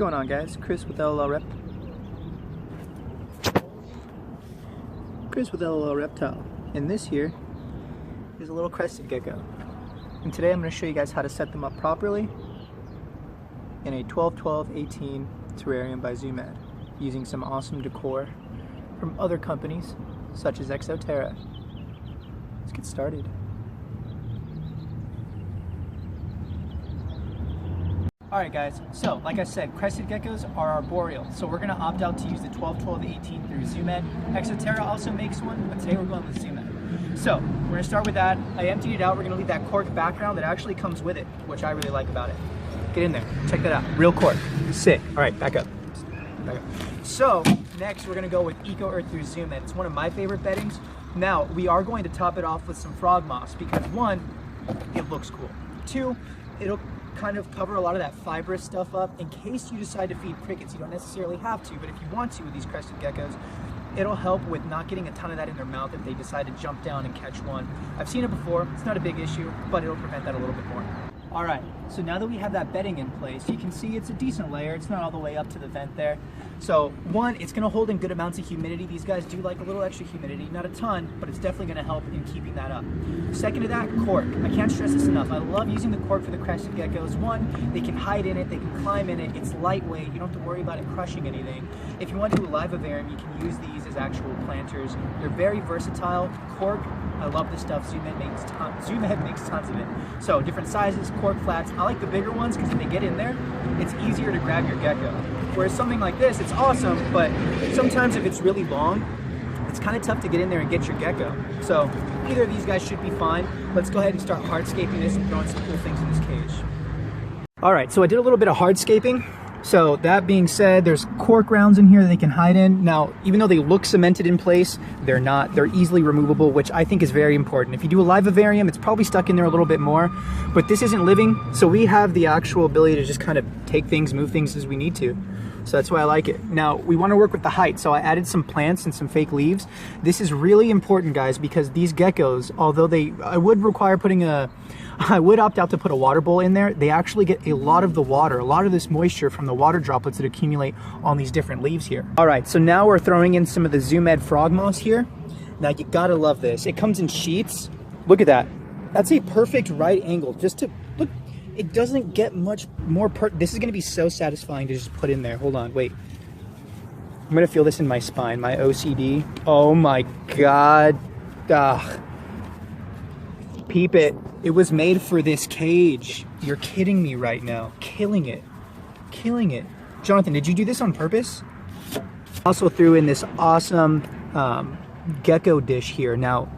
going on, guys? Chris with LLLRep. Chris with LLLReptile. And this here is a little crested gecko. And today I'm going to show you guys how to set them up properly in a 12-12-18 terrarium by ZooMed using some awesome decor from other companies such as Exoterra. Let's get started. Alright guys, so like I said, crested geckos are arboreal, so we're going to opt out to use the 12-12-18 through ZooMed. Exoterra also makes one, but today we're going with ZooMed. So, we're going to start with that. I emptied it out. We're going to leave that cork background that actually comes with it, which I really like about it. Get in there. Check that out. Real cork. Sick. Alright, back up. Back up. So, next we're going to go with Eco Earth through ZooMed. It's one of my favorite beddings. Now, we are going to top it off with some frog moss because one, it looks cool. Two, it'll kind of cover a lot of that fibrous stuff up in case you decide to feed crickets. You don't necessarily have to, but if you want to with these crested geckos, it'll help with not getting a ton of that in their mouth if they decide to jump down and catch one. I've seen it before. It's not a big issue, but it'll prevent that a little bit more. All right, so now that we have that bedding in place, you can see it's a decent layer. It's not all the way up to the vent there. So one, it's gonna hold in good amounts of humidity. These guys do like a little extra humidity, not a ton, but it's definitely gonna help in keeping that up. Second to that, cork. I can't stress this enough. I love using the cork for the crested geckos. One, they can hide in it, they can climb in it. It's lightweight, you don't have to worry about it crushing anything. If you want to do a live vivarium, you can use these as actual planters. They're very versatile. Cork, I love this stuff. ZooMed makes tons of it. So different sizes, cork flats. I like the bigger ones because if they get in there, it's easier to grab your gecko. Whereas something like this, it's awesome, but sometimes if it's really long, it's kind of tough to get in there and get your gecko. So either of these guys should be fine. Let's go ahead and start hardscaping this and throwing some cool things in this cage. All right, so I did a little bit of hardscaping. So that being said, there's cork rounds in here that they can hide in. Now, even though they look cemented in place, they're not. They're easily removable, which I think is very important. If you do a live vivarium, it's probably stuck in there a little bit more, but this isn't living, so we have the actual ability to just kind of take things, move things as we need to. So that's why I like it. Now, we want to work with the height, so I added some plants and some fake leaves. This is really important, guys, because these geckos, although I would require I would opt out to put a water bowl in there. They actually get a lot of the water, a lot of this moisture from the water droplets that accumulate on these different leaves here. All right, so now we're throwing in some of the ZooMed frog moss here. Now you gotta love this. It comes in sheets. Look at that. That's a perfect right angle. Just to look, it doesn't get much more this is gonna be so satisfying to just put in there. Hold on, wait. I'm gonna feel this in my spine, my OCD. Oh my God. Ugh. Peep it. It was made for this cage. You're kidding me right now. Killing it. Killing it. Jonathan, did you do this on purpose? Also threw in this awesome Gecko Dish here. Now,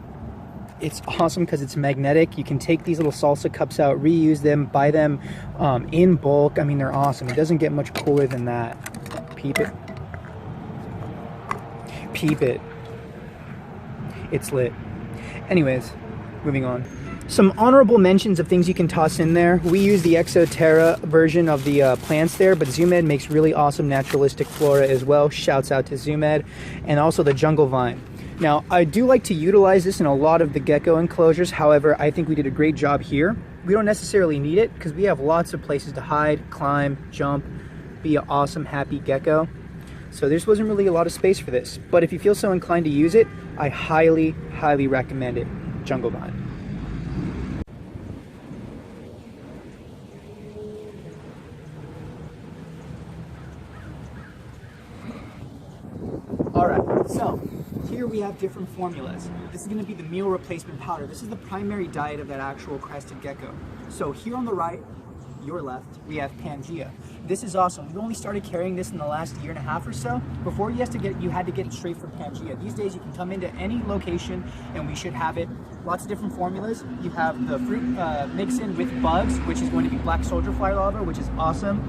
it's awesome because it's magnetic. You can take these little salsa cups out, reuse them, buy them in bulk. I mean, they're awesome. It doesn't get much cooler than that. Peep it. Peep it. It's lit. Anyways, moving on. Some honorable mentions of things you can toss in there. We use the Exoterra version of the plants there, but ZooMed makes really awesome naturalistic flora as well. Shouts out to ZooMed. And also the jungle vine. Now, I do like to utilize this in a lot of the gecko enclosures. However, I think we did a great job here. We don't necessarily need it because we have lots of places to hide, climb, jump, be an awesome, happy gecko. So there wasn't really a lot of space for this. But if you feel so inclined to use it, I highly, highly recommend it. Jungle vine. All right, so here we have different formulas. This is going to be the meal replacement powder. This is the primary diet of that actual crested gecko. So here on the right, your left, we have Pangaea. This is awesome. We only started carrying this in the last year and a half or so. Before you had to get it straight from Pangaea. These days you can come into any location and we should have it. Lots of different formulas. You have the fruit mix in with bugs, which is going to be black soldier fly larvae, which is awesome.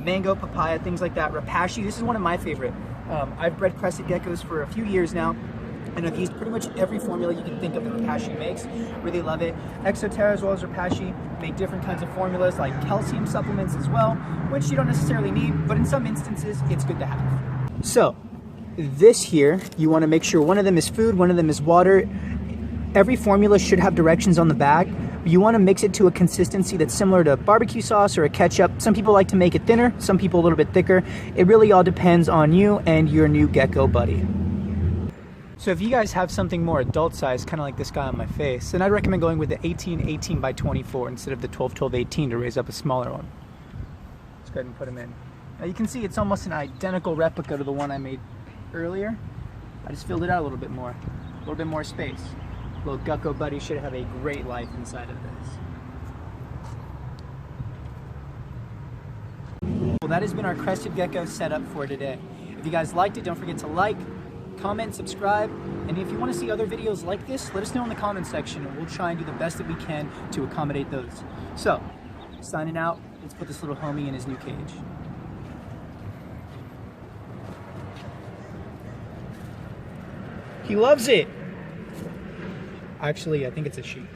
Mango, papaya, things like that. Rapashi, this is one of my favorite. I've bred crested geckos for a few years now, and I've used pretty much every formula you can think of that Rapashi makes. Really love it. Exoterra as well as Rapashi make different kinds of formulas like calcium supplements as well, which you don't necessarily need, but in some instances, it's good to have. So, this here, you want to make sure one of them is food, one of them is water. Every formula should have directions on the back, You want to mix it to a consistency that's similar to barbecue sauce or a ketchup. Some people like to make it thinner, some people a little bit thicker. It really all depends on you and your new gecko buddy. So if you guys have something more adult size, kind of like this guy on my face, then I'd recommend going with the 18-18 by 24 instead of the 12-12-18 to raise up a smaller one. Let's go ahead and put him in. Now you can see it's almost an identical replica to the one I made earlier. I just filled it out a little bit more space. Little gecko buddy should have a great life inside of this. Well, that has been our Crested Gecko setup for today. If you guys liked it, don't forget to like, comment, subscribe, and if you want to see other videos like this, let us know in the comment section and we'll try and do the best that we can to accommodate those. So, signing out, let's put this little homie in his new cage. He loves it! Actually, I think it's a sheep.